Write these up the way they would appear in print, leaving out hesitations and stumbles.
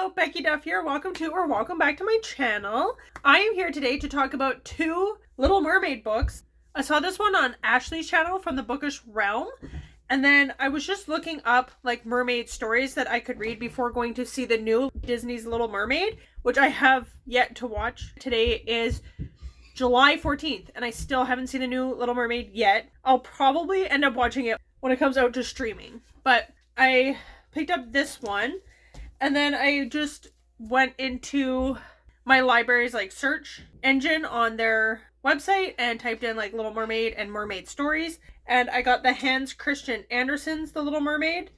Hello, Becky Duff here. Welcome to or welcome back to my channel. I am here today to talk about two Little Mermaid books. I saw this one on Ashley's channel from the Bookish Realm, and then I was just looking up like mermaid stories that I could read before going to see the new Disney's Little Mermaid, which I have yet to watch. Today is July 14th, and I still haven't seen the new Little Mermaid yet. I'll probably end up watching it when it comes out to streaming, but I picked up this one. And then I just went into my library's like search engine on their website and typed in like Little Mermaid and mermaid stories. And I got the Hans Christian Andersen's The Little Mermaid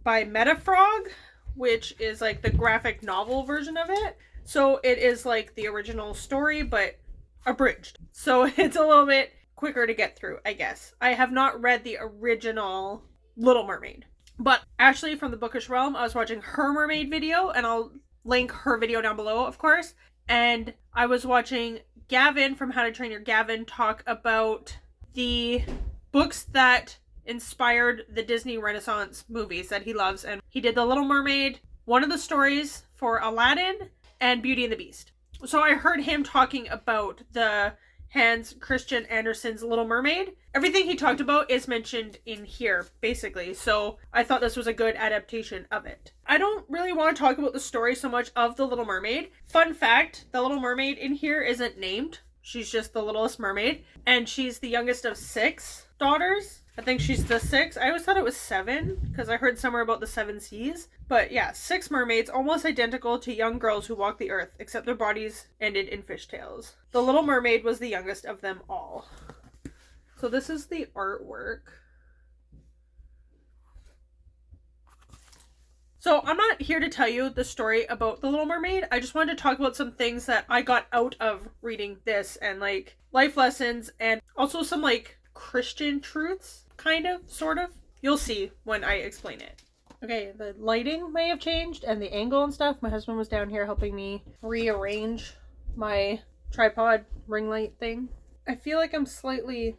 by Metafrog, which is like the graphic novel version of it. So it is like the original story, but abridged. So it's a little bit quicker to get through, I guess. I have not read the original Little Mermaid. But Ashley from the Bookish Realm, I was watching her mermaid video, and I'll link her video down below, of course. And I was watching Gavin from How to Train Your Gavin talk about the books that inspired the Disney Renaissance movies that he loves. And he did The Little Mermaid, one of the stories for Aladdin, and Beauty and the Beast. So I heard him talking about the Hans Christian Andersen's Little Mermaid. Everything he talked about is mentioned in here, basically. So I thought this was a good adaptation of it. I don't really want to talk about the story so much of The Little Mermaid. Fun fact, the Little Mermaid in here isn't named. She's just the littlest mermaid. And she's the youngest of 6 daughters. I think she's the 6th. I always thought it was 7 because I heard somewhere about the 7 seas. But yeah, 6 mermaids, almost identical to young girls who walk the earth, except their bodies ended in fishtails. The Little Mermaid was the youngest of them all. So this is the artwork. So I'm not here to tell you the story about The Little Mermaid. I just wanted to talk about some things that I got out of reading this and like life lessons and also some like Christian truths, kind of, sort of. You'll see when I explain it. Okay, the lighting may have changed and the angle and stuff. My husband was down here helping me rearrange my tripod ring light thing. I feel like I'm slightly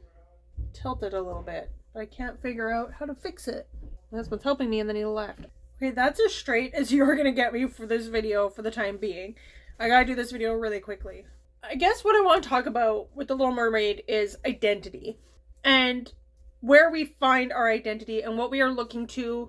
tilted a little bit, but I can't figure out how to fix it. My husband's helping me and then he left. Okay, that's as straight as you're gonna get me for this video for the time being. I gotta do this video really quickly. I guess what I want to talk about with The Little Mermaid is identity. And where we find our identity and what we are looking to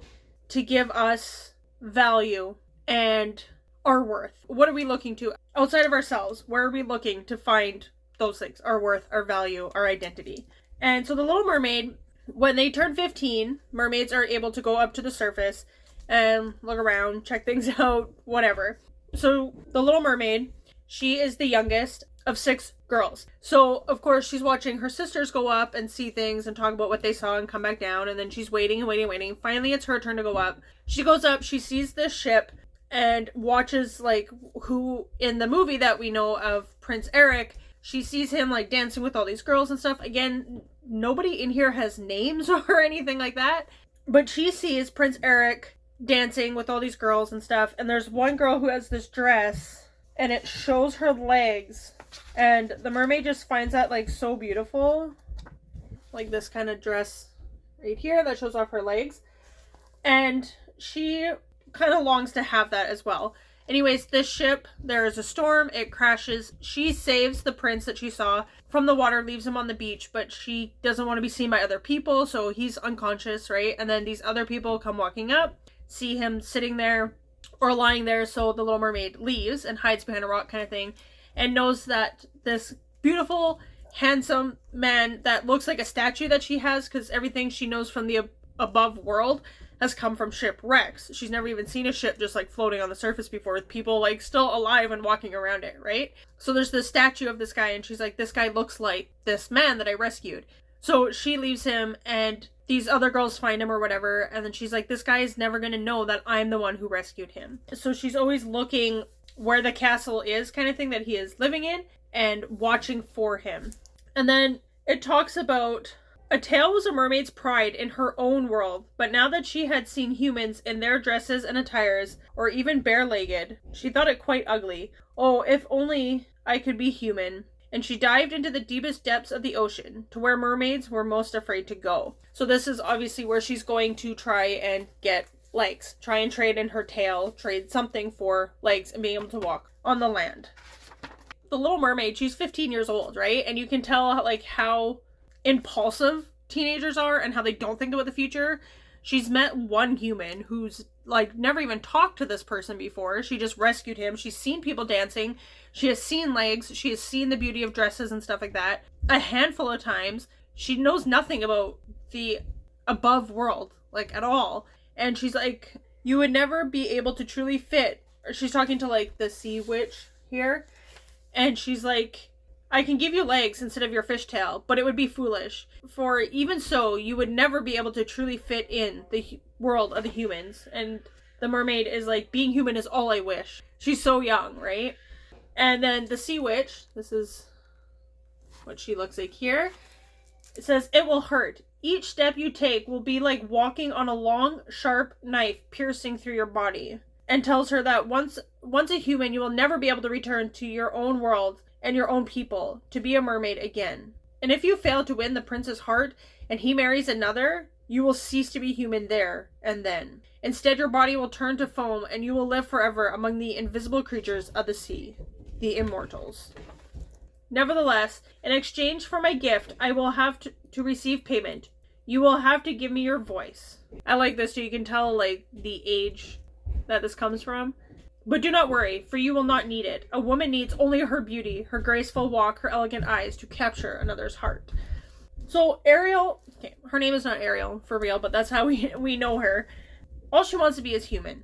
give us value and our worth. What are we looking to outside of ourselves? Where are we looking to find those things? Our worth, our value, our identity. And so The Little Mermaid, when they turn 15, mermaids are able to go up to the surface and look around, check things out, whatever. So The Little Mermaid, she is the youngest of 6 girls. So, of course, she's watching her sisters go up and see things and talk about what they saw and come back down. And then she's waiting and waiting and waiting. Finally, it's her turn to go up. She goes up, she sees this ship and watches, like, who in the movie that we know of, Prince Eric, she sees him, like, dancing with all these girls and stuff. Again, nobody in here has names or anything like that. But she sees Prince Eric dancing with all these girls and stuff. And there's one girl who has this dress and it shows her legs. And the mermaid just finds that like so beautiful. Like this kind of dress right here that shows off her legs. And she kind of longs to have that as well. Anyways, this ship, there is a storm, it crashes. She saves the prince that she saw from the water, leaves him on the beach, but she doesn't want to be seen by other people, so he's unconscious, right? And then these other people come walking up, see him sitting there or lying there, so the Little Mermaid leaves and hides behind a rock kind of thing. And knows that this beautiful, handsome man that looks like a statue that she has, because everything she knows from the above world has come from shipwrecks. She's never even seen a ship just like floating on the surface before with people like still alive and walking around it, right? So there's this statue of this guy and she's like, this guy looks like this man that I rescued. So she leaves him and these other girls find him or whatever. And then she's like, this guy is never going to know that I'm the one who rescued him. So she's always looking where the castle is kind of thing that he is living in and watching for him. And then it talks about a tale was a mermaid's pride in her own world, but now that she had seen humans in their dresses and attires, or even bare-legged, she thought it quite ugly. Oh, if only I could be human. And she dived into the deepest depths of the ocean, to where mermaids were most afraid to go. So this is obviously where she's going to try and get legs. Try and trade in her tail, trade something for legs and being able to walk on the land. The Little Mermaid, she's 15 years old, right? And you can tell like how impulsive teenagers are and how they don't think about the future. She's met one human who's like never even talked to this person before. She just rescued him. She's seen people dancing. She has seen legs. She has seen the beauty of dresses and stuff like that a handful of times. She knows nothing about the above world, like at all. And she's like, you would never be able to truly fit. She's talking to like the sea witch here. And she's like, I can give you legs instead of your fishtail, but it would be foolish. For even so, you would never be able to truly fit in the world of the humans. And the mermaid is like, being human is all I wish. She's so young, right? And then the sea witch, this is what she looks like here. It says, it will hurt. Each step you take will be like walking on a long, sharp knife piercing through your body. And tells her that once a human, you will never be able to return to your own world and your own people to be a mermaid again. And if you fail to win the prince's heart and he marries another, you will cease to be human there and then. Instead, your body will turn to foam and you will live forever among the invisible creatures of the sea, the immortals. Nevertheless, in exchange for my gift, I will have to receive payment. You will have to give me your voice. I like this so you can tell like the age that this comes from. But do not worry, for you will not need it. A woman needs only her beauty, her graceful walk, her elegant eyes to capture another's heart. So Ariel, okay, her name is not Ariel for real, but that's how we know her. All she wants to be is human.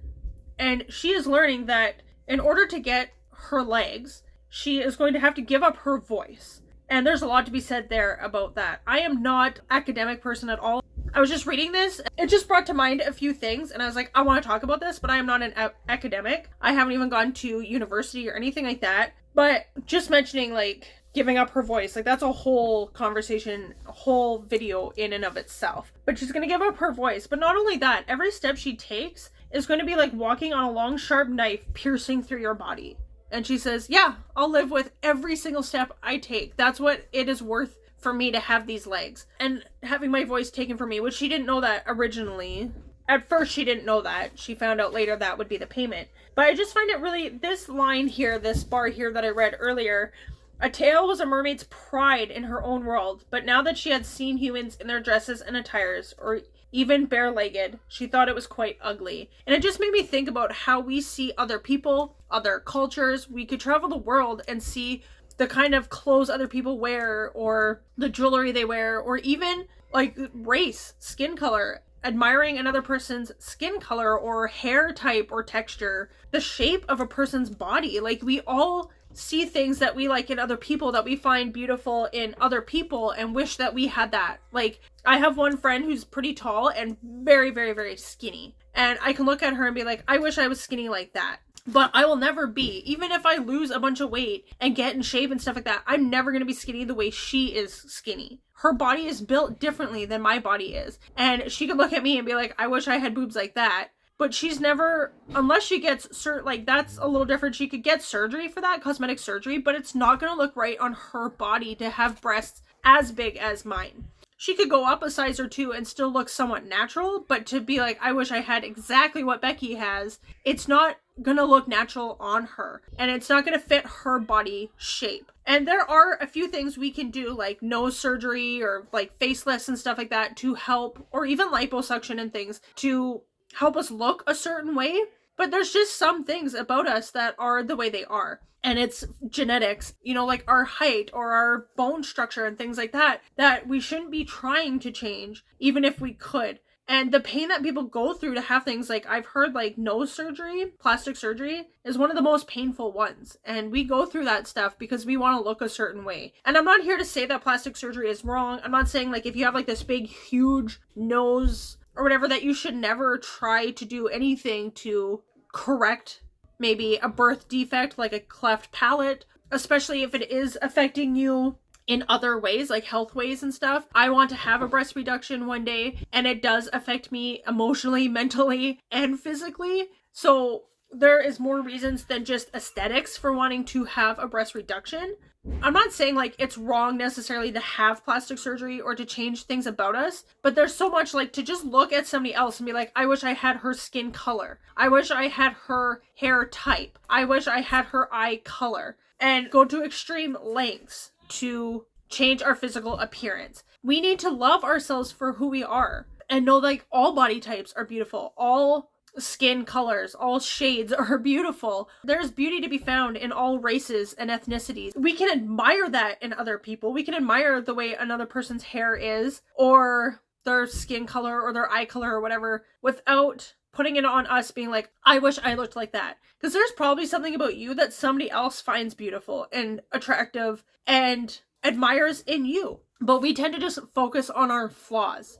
And she is learning that in order to get her legs, she is going to have to give up her voice. And there's a lot to be said there about that. I am not an academic person at all. I was just reading this. It just brought to mind a few things. And I was like, I want to talk about this, but I am not an academic. I haven't even gone to university or anything like that. But just mentioning like giving up her voice, like that's a whole conversation, a whole video in and of itself. But she's going to give up her voice. But not only that, every step she takes is going to be like walking on a long, sharp knife piercing through your body. And she says, yeah, I'll live with every single step I take. That's what it is worth for me to have these legs. And having my voice taken from me, which she didn't know that originally. At first, she didn't know that. She found out later that would be the payment. But I just find it really, this line here, this bar here that I read earlier, a tail was a mermaid's pride in her own world. But now that she had seen humans in their dresses and attires, or even bare-legged, she thought it was quite ugly. And it just made me think about how we see other people, other cultures. We could travel the world and see the kind of clothes other people wear, or the jewelry they wear, or even like race, skin color, admiring another person's skin color or hair type or texture, the shape of a person's body. Like we all see things that we like in other people, that we find beautiful in other people and wish that we had that. Like I have one friend who's pretty tall and very, very, very skinny. And I can look at her and be like, I wish I was skinny like that. But I will never be. Even if I lose a bunch of weight and get in shape and stuff like that, I'm never going to be skinny the way she is skinny. Her body is built differently than my body is. And she could look at me and be like, I wish I had boobs like that. But she's never, unless she gets, like that's a little different. She could get surgery for that, cosmetic surgery, but it's not going to look right on her body to have breasts as big as mine. She could go up a size or two and still look somewhat natural, but to be like, I wish I had exactly what Becky has, it's not gonna look natural on her, and it's not gonna fit her body shape. And there are a few things we can do, like nose surgery or like facelifts and stuff like that to help, or even liposuction and things to help us look a certain way. But there's just some things about us that are the way they are. And it's genetics, you know, like our height or our bone structure and things like that, that we shouldn't be trying to change, even if we could. And the pain that people go through to have things like, I've heard like nose surgery, plastic surgery is one of the most painful ones. And we go through that stuff because we want to look a certain way. And I'm not here to say that plastic surgery is wrong. I'm not saying like if you have like this big, huge nose or whatever, that you should never try to do anything to correct maybe a birth defect like a cleft palate, especially if it is affecting you in other ways, like health ways and stuff. I want to have a breast reduction one day, and it does affect me emotionally, mentally, and physically. So there is more reasons than just aesthetics for wanting to have a breast reduction. I'm not saying like it's wrong necessarily to have plastic surgery or to change things about us, but there's so much like to just look at somebody else and be like, I wish I had her skin color. I wish I had her hair type. I wish I had her eye color, and go to extreme lengths to change our physical appearance. We need to love ourselves for who we are and know like all body types are beautiful. All skin colors, all shades are beautiful. There's beauty to be found in all races and ethnicities. We can admire that in other people. We can admire the way another person's hair is, or their skin color, or their eye color, or whatever, without putting it on us being like, I wish I looked like that. Because there's probably something about you that somebody else finds beautiful and attractive and admires in you. But we tend to just focus on our flaws.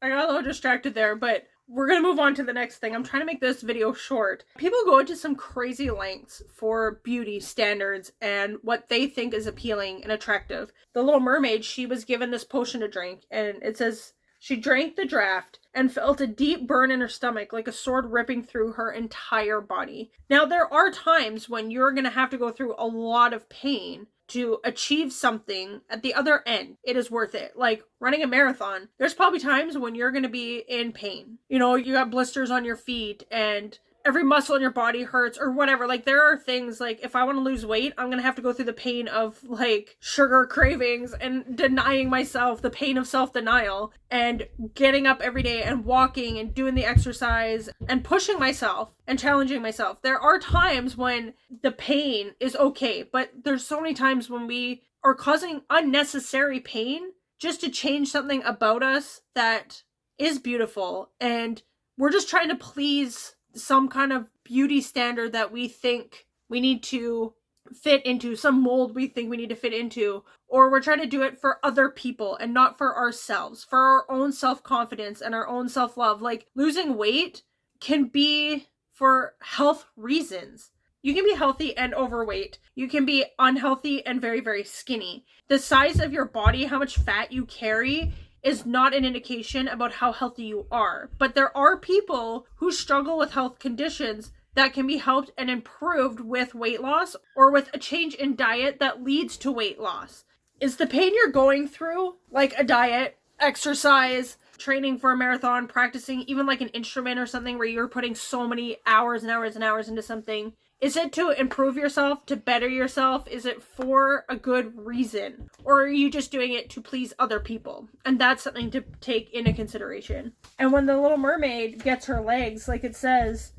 I got a little distracted there, but we're going to move on to the next thing. I'm trying to make this video short. People go into some crazy lengths for beauty standards and what they think is appealing and attractive. The Little Mermaid, she was given this potion to drink, and it says she drank the draught and felt a deep burn in her stomach like a sword ripping through her entire body. Now, there are times when you're going to have to go through a lot of pain to achieve something at the other end. It is worth it. Like running a marathon, there's probably times when you're going to be in pain. You know, you got blisters on your feet and every muscle in your body hurts or whatever. Like there are things like if I want to lose weight, I'm going to have to go through the pain of like sugar cravings and denying myself, the pain of self-denial, and getting up every day and walking and doing the exercise and pushing myself and challenging myself. There are times when the pain is okay, but there's so many times when we are causing unnecessary pain just to change something about us that is beautiful, and we're just trying to please some kind of beauty standard that we think we need to fit into, some mold we think we need to fit into, or we're trying to do it for other people and not for ourselves, for our own self-confidence and our own self-love. Like losing weight can be for health reasons. You can be healthy and overweight. You can be unhealthy and very, very skinny. The size of your body, how much fat you carry, is not an indication about how healthy you are. But there are people who struggle with health conditions that can be helped and improved with weight loss or with a change in diet that leads to weight loss. Is the pain you're going through like a diet, exercise, training for a marathon, practicing even like an instrument or something where you're putting so many hours and hours and hours into something? Is it to improve yourself, to better yourself? Is it for a good reason? Or are you just doing it to please other people? And that's something to take into consideration. And when the Little Mermaid gets her legs, like it says,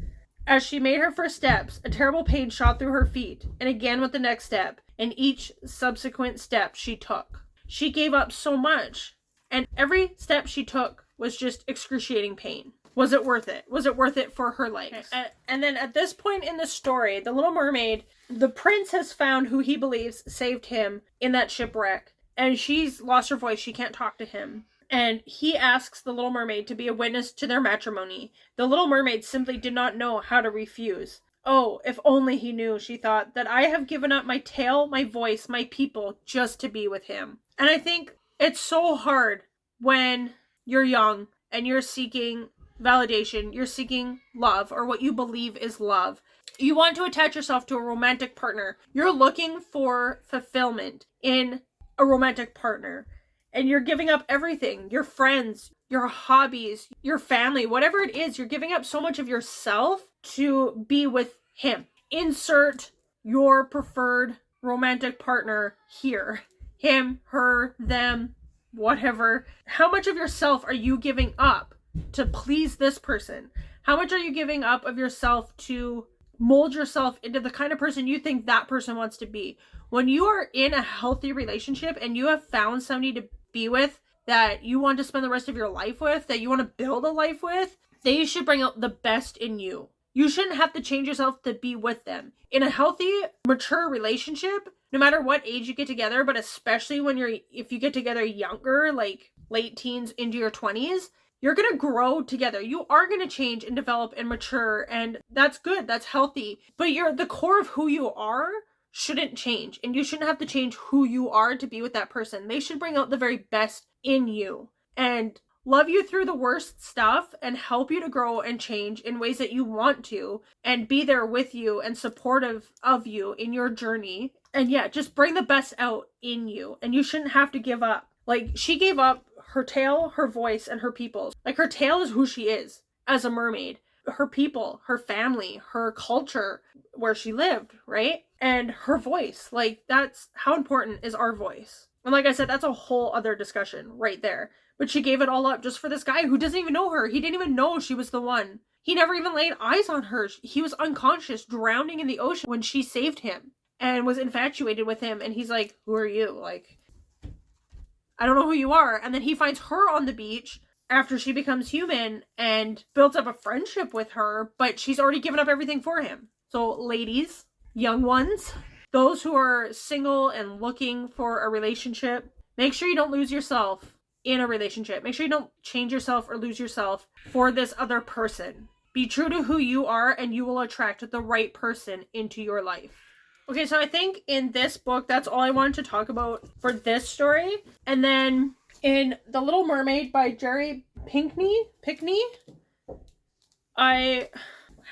as she made her first steps, a terrible pain shot through her feet, and again with the next step, and each subsequent step she took. She gave up so much, and every step she took was just excruciating pain. Was it worth it? Was it worth it for her legs? And then at this point in the story, the Little Mermaid, the prince has found who he believes saved him in that shipwreck. And she's lost her voice. She can't talk to him. And he asks the Little Mermaid to be a witness to their matrimony. The Little Mermaid simply did not know how to refuse. Oh, if only he knew, she thought, that I have given up my tail, my voice, my people, just to be with him. And I think it's so hard when you're young and you're seeking validation, you're seeking love, or what you believe is love. You want to attach yourself to a romantic partner. You're looking for fulfillment in a romantic partner. And you're giving up everything. Your friends, your hobbies, your family, whatever it is, you're giving up so much of yourself to be with him. Insert your preferred romantic partner here. Him, her, them, whatever. How much of yourself are you giving up to please this person? How much are you giving up of yourself to mold yourself into the kind of person you think that person wants to be? When you are in a healthy relationship and you have found somebody to be with that you want to spend the rest of your life with, that you want to build a life with, they should bring out the best in you. You shouldn't have to change yourself to be with them. In a healthy, mature relationship, no matter what age you get together, but especially if you get together younger, like late teens into your 20s, you're going to grow together. You are going to change and develop and mature, and that's good. That's healthy. But the core of who you are shouldn't change, and you shouldn't have to change who you are to be with that person. They should bring out the very best in you. And love you through the worst stuff and help you to grow and change in ways that you want to, and be there with you and supportive of you in your journey. And yeah, just bring the best out in you, and you shouldn't have to give up. Like, she gave up her tail, her voice, and her people. Like, her tail is who she is as a mermaid. Her people, her family, her culture, where she lived, right? And her voice. Like, that's how important is our voice. And like I said, that's a whole other discussion right there. But she gave it all up just for this guy who doesn't even know her. He didn't even know she was the one. He never even laid eyes on her. He was unconscious, drowning in the ocean when she saved him and was infatuated with him. And he's like, who are you? Like, I don't know who you are. And then he finds her on the beach after she becomes human and builds up a friendship with her, but she's already given up everything for him. So ladies, young ones, those who are single and looking for a relationship, make sure you don't lose yourself in a relationship. Make sure you don't change yourself or lose yourself for this other person. Be true to who you are, and you will attract the right person into your life. Okay, so I think in this book, that's all I wanted to talk about for this story. And then in The Little Mermaid by Jerry Pinkney, I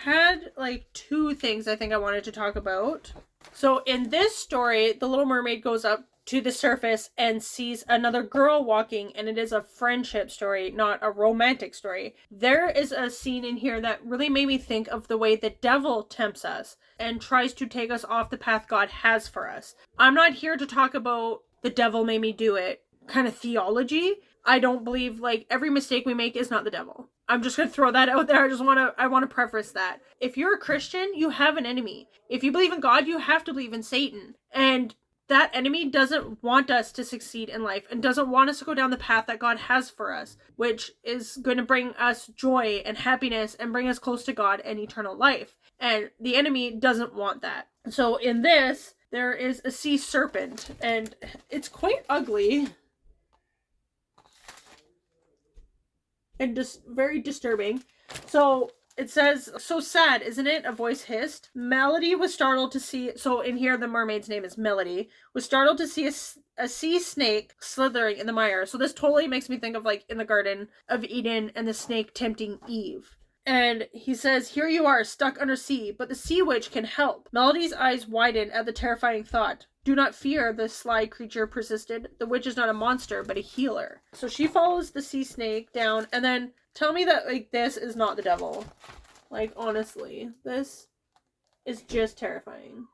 had like two things I think I wanted to talk about. So in this story, the Little Mermaid goes up to the surface and sees another girl walking, and it is a friendship story, not a romantic story. There is a scene in here that really made me think of the way the devil tempts us and tries to take us off the path God has for us. I'm not here to talk about the devil made me do it kind of theology. I don't believe like every mistake we make is not the devil. I'm just going to throw that out there. I want to preface that. If you're a Christian, you have an enemy. If you believe in God, you have to believe in Satan. And that enemy doesn't want us to succeed in life and doesn't want us to go down the path that God has for us, which is going to bring us joy and happiness and bring us close to God and eternal life. And the enemy doesn't want that. So in this, there is a sea serpent, and it's quite ugly and just very disturbing. So it says, so sad, isn't it? A voice hissed. Melody was startled to see, so in here the mermaid's name is Melody, was startled to see a sea snake slithering in the mire. So this totally makes me think of like in the Garden of Eden and the snake tempting Eve. And he says, here you are, stuck under sea, but the sea witch can help. Melody's eyes widened at the terrifying thought. Do not fear, the sly creature persisted. The witch is not a monster, but a healer. So she follows the sea snake down, and then tell me that, like, this is not the devil. Like, honestly, this is just terrifying.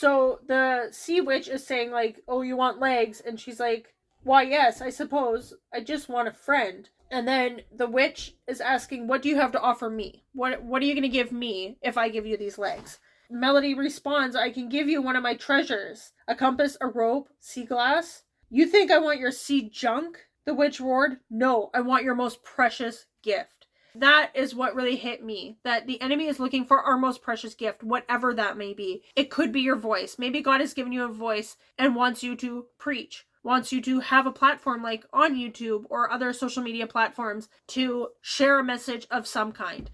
So the sea witch is saying, like, oh, you want legs? And she's like, why, yes, I suppose. I just want a friend. And then the witch is asking, what do you have to offer me? What are you going to give me if I give you these legs? Melody responds, I can give you one of my treasures. A compass, a rope, sea glass. You think I want your sea junk? The witch roared. No, I want your most precious gift. That is what really hit me. That the enemy is looking for our most precious gift, whatever that may be. It could be your voice. Maybe God has given you a voice and wants you to preach. Wants you to have a platform like on YouTube or other social media platforms to share a message of some kind.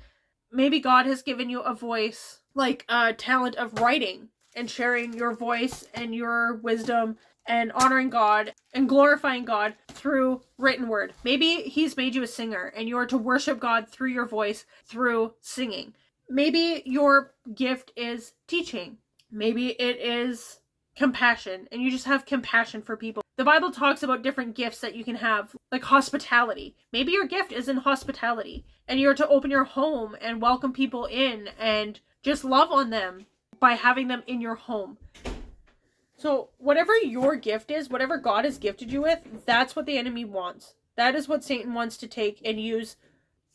Maybe God has given you a voice, like a talent of writing and sharing your voice and your wisdom and honoring God and glorifying God through written word. Maybe he's made you a singer and you are to worship God through your voice, through singing. Maybe your gift is teaching. Maybe it is compassion and you just have compassion for people. The Bible talks about different gifts that you can have, like hospitality. Maybe your gift is in hospitality and you're to open your home and welcome people in and just love on them by having them in your home. So whatever your gift is, whatever God has gifted you with, that's what the enemy wants. That is what Satan wants to take and use,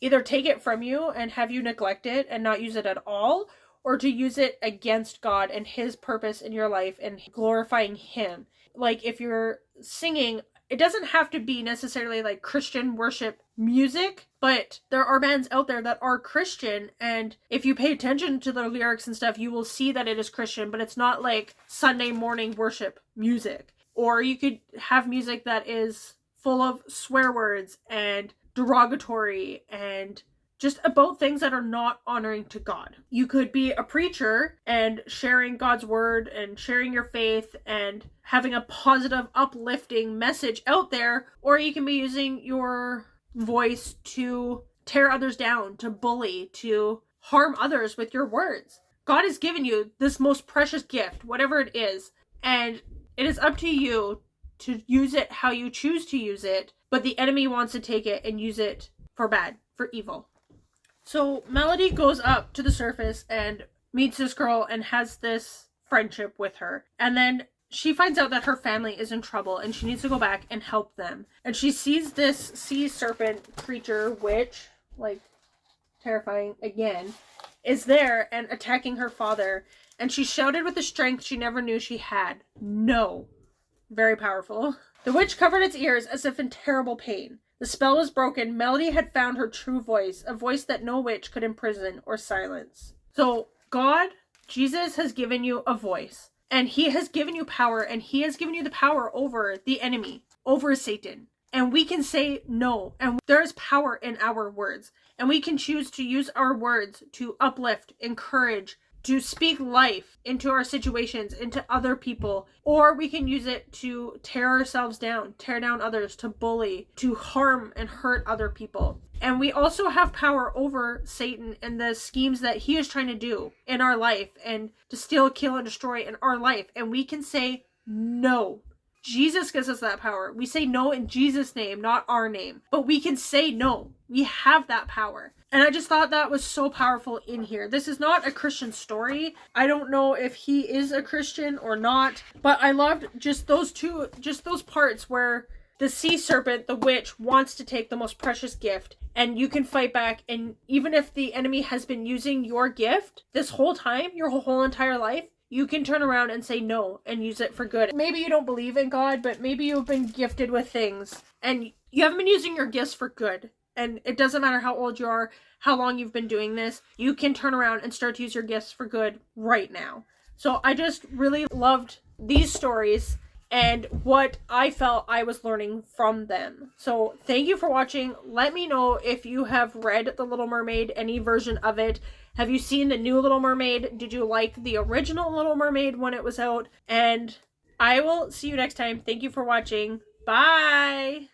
either take it from you and have you neglect it and not use it at all, or to use it against God and his purpose in your life and glorifying him. Like if you're singing, it doesn't have to be necessarily like Christian worship music, but there are bands out there that are Christian, and if you pay attention to their lyrics and stuff, you will see that it is Christian, but it's not like Sunday morning worship music. Or you could have music that is full of swear words and derogatory and just about things that are not honoring to God. You could be a preacher and sharing God's word and sharing your faith and having a positive, uplifting message out there, or you can be using your voice to tear others down, to bully, to harm others with your words. God has given you this most precious gift, whatever it is, and it is up to you to use it how you choose to use it, but the enemy wants to take it and use it for bad, for evil. So Melody goes up to the surface and meets this girl and has this friendship with her. And then she finds out that her family is in trouble and she needs to go back and help them. And she sees this sea serpent creature, witch, like terrifying again, is there and attacking her father. And she shouted with a strength she never knew she had. No. Very powerful. The witch covered its ears as if in terrible pain. The spell was broken. Melody had found her true voice, a voice that no witch could imprison or silence. So God, Jesus, has given you a voice, and he has given you power, and he has given you the power over the enemy, over Satan. And we can say no, and there is power in our words, and we can choose to use our words to uplift, encourage, to speak life into our situations, into other people, or we can use it to tear ourselves down, tear down others, to bully, to harm and hurt other people. And we also have power over Satan and the schemes that he is trying to do in our life and to steal, kill, and destroy in our life. And we can say no. Jesus gives us that power. We say no in Jesus' name, not our name. But we can say no. We have that power. And I just thought that was so powerful in here. This is not a Christian story. I don't know if he is a Christian or not. But I loved just those parts where the sea serpent, the witch, wants to take the most precious gift. And you can fight back. And even if the enemy has been using your gift this whole time, your whole entire life, you can turn around and say no and use it for good. Maybe you don't believe in God, but maybe you've been gifted with things and you haven't been using your gifts for good. And it doesn't matter how old you are, how long you've been doing this, you can turn around and start to use your gifts for good right now. So I just really loved these stories and what I felt I was learning from them. So thank you for watching. Let me know if you have read The Little Mermaid, any version of it. Have you seen the new Little Mermaid? Did you like the original Little Mermaid when it was out? And I will see you next time. Thank you for watching. Bye!